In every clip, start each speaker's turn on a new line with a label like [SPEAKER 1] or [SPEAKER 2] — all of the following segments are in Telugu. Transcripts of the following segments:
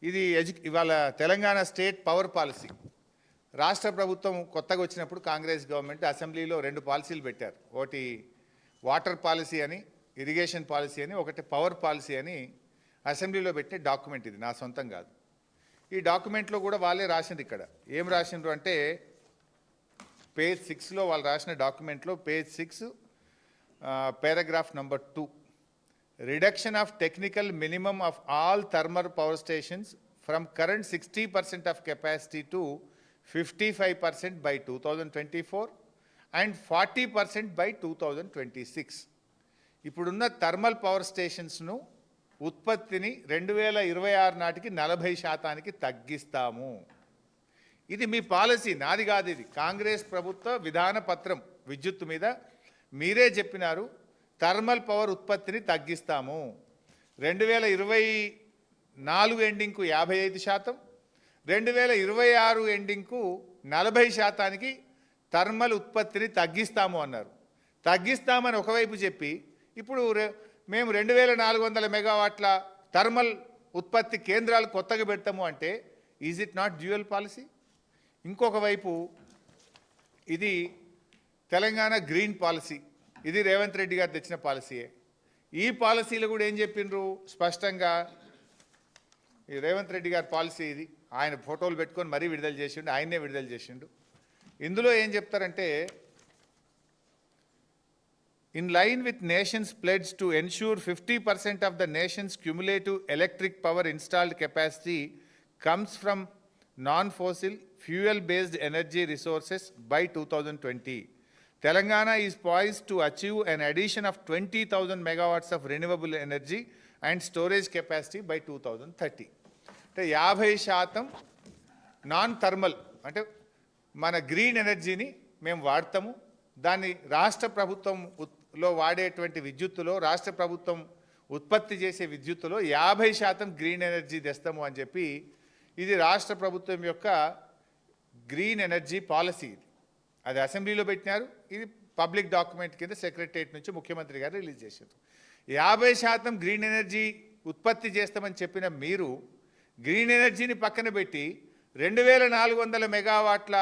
[SPEAKER 1] ఇది ఇవాళ తెలంగాణ స్టేట్ పవర్ పాలసీ రాష్ట్ర ప్రభుత్వం కొత్తగా వచ్చినప్పుడు కాంగ్రెస్ గవర్నమెంట్ అసెంబ్లీలో రెండు పాలసీలు పెట్టారు. ఒకటి వాటర్ పాలసీ అని, ఇరిగేషన్ పాలసీ అని, ఒకటి పవర్ పాలసీ అని అసెంబ్లీలో పెట్టే డాక్యుమెంట్. ఇది నా సొంతం కాదు. ఈ డాక్యుమెంట్లో కూడా వాళ్ళే రాసింది. ఇక్కడ ఏం రాసిండ్రు అంటే పేజ్ 6లో వాళ్ళు రాసిన డాక్యుమెంట్లో page 6 paragraph number 2, reduction of technical minimum of all thermal power stations from current 60% of capacity to 55% by 2024 and 40% by 2026. ఇప్పుడున్న థర్మల్ పవర్ స్టేషన్స్ను ఉత్పత్తిని 2026 నాటికి 40% తగ్గిస్తాము. ఇది మీ పాలసీ, నాది కాదు. ఇది కాంగ్రెస్ ప్రభుత్వ విధాన పత్రం. విద్యుత్తు మీద మీరే చెప్పినారు థర్మల్ పవర్ ఉత్పత్తిని తగ్గిస్తాము. 2024 ఎండింగ్కు 55%, 2026 ఎండింగ్కు 40% థర్మల్ ఉత్పత్తిని తగ్గిస్తాము అన్నారు. తగ్గిస్తామని ఒకవైపు చెప్పి ఇప్పుడు మేము 2400 మెగావాట్ల థర్మల్ ఉత్పత్తి కేంద్రాలు కొత్తగా పెడతాము అంటే is it not dual policy? ఇంకొక వైపు ఇది తెలంగాణ గ్రీన్ పాలసీ. ఇది రేవంత్ రెడ్డి గారు తెచ్చిన పాలసీయే. ఈ పాలసీలో కూడా ఏం చెప్పిండ్రు స్పష్టంగా, ఈ రేవంత్ రెడ్డి గారి పాలసీ ఇది. ఆయన ఫోటోలు పెట్టుకొని మరీ విడుదల చేసిండు, ఆయన్నే విడుదల చేసిండు. ఇందులో ఏం చెప్తారంటే, in line with nations pledge to ensure 50% of the nations cumulative electric power installed capacity comes from non fossil fuel based energy resources by 2020. Telangana is poised to achieve an addition of 20,000 megawatts of renewable energy and storage capacity by 2030. అంటే 50% నాన్ థర్మల్ అంటే మన గ్రీన్ ఎనర్జీని మేము వాడతాము. దాన్ని రాష్ట్ర ప్రభుత్వంలో వాడేటువంటి విద్యుత్తులో, రాష్ట్ర ప్రభుత్వం ఉత్పత్తి చేసే విద్యుత్తులో 50% గ్రీన్ ఎనర్జీ తెస్తాము అని చెప్పి, ఇది రాష్ట్ర ప్రభుత్వం యొక్క గ్రీన్ ఎనర్జీ పాలసీ. అది అసెంబ్లీలో పెట్టినారు. ఇది పబ్లిక్ డాక్యుమెంట్ కింద సెక్రటరియట్ నుంచి ముఖ్యమంత్రి గారు రిలీజ్ చేశారు. 50% గ్రీన్ ఎనర్జీ ఉత్పత్తి చేస్తామని చెప్పిన మీరు గ్రీన్ ఎనర్జీని పక్కన పెట్టి 2400 మెగావాట్ల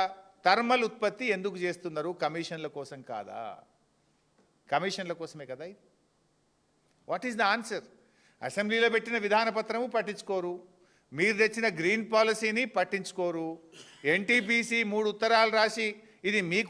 [SPEAKER 1] థర్మల్ ఉత్పత్తి ఎందుకు చేస్తున్నారు? కమిషన్ల కోసం కాదా? కమిషన్ల కోసమే కదా ఇది. What is the answer? అసెంబ్లీలో పెట్టిన విధాన పత్రము పట్టించుకోరు, మీరు తెచ్చిన గ్రీన్ పాలసీని పట్టించుకోరు. ఎన్టీపీసీ 3 ఉత్తరాలు రాసి ఇది మీకు